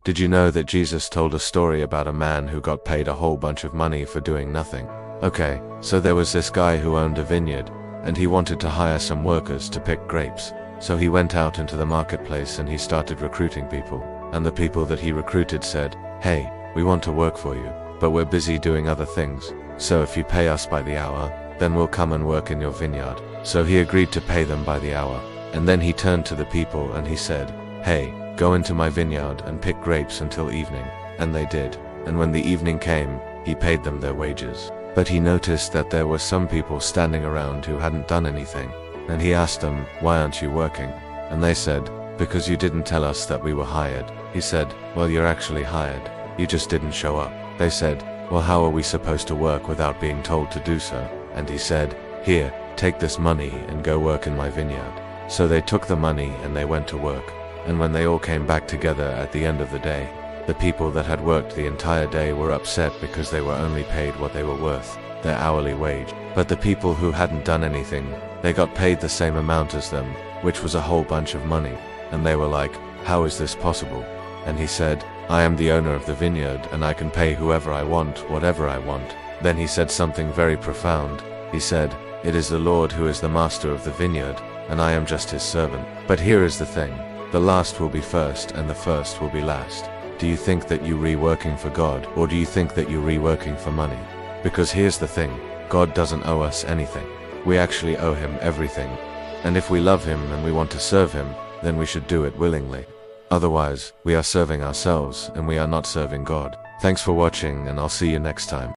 Did you know that Jesus told a story about a man who got paid a whole bunch of money for doing nothing? Okay, so there was this guy who owned a vineyard, and he wanted to hire some workers to pick grapes. So he went out into the marketplace and he started recruiting people. And the people that he recruited said, "Hey, we want to work for you, but we're busy doing other things. So if you pay us by the hour, then we'll come and work in your vineyard." So he agreed to pay them by the hour. And then he turned to the people and he said, "Hey, go into my vineyard and pick grapes until evening." And they did. And when the evening came, he paid them their wages. But he noticed that there were some people standing around who hadn't done anything. And he asked them, "Why aren't you working?" And they said, "Because you didn't tell us that we were hired." He said, "Well, you're actually hired. You just didn't show up." They said, "Well, how are we supposed to work without being told to do so?" And he said, "Here, take this money and go work in my vineyard." So they took the money and they went to work. And when they all came back together at the end of the day, the people that had worked the entire day were upset because they were only paid what they were worth, their hourly wage. But the people who hadn't done anything, they got paid the same amount as them, which was a whole bunch of money. And they were like, "How is this possible?" And he said, "I am the owner of the vineyard and I can pay whoever I want, whatever I want." Then he said something very profound. He said, "It is the Lord who is the master of the vineyard, and I am just his servant." But here is the thing. The last will be first and the first will be last. Do you think that you're re-working for God, or do you think that you're re-working for money? Because here's the thing. God doesn't owe us anything. We actually owe him everything. And if we love him and we want to serve him, then we should do it willingly. Otherwise, we are serving ourselves and we are not serving God. Thanks for watching and I'll see you next time.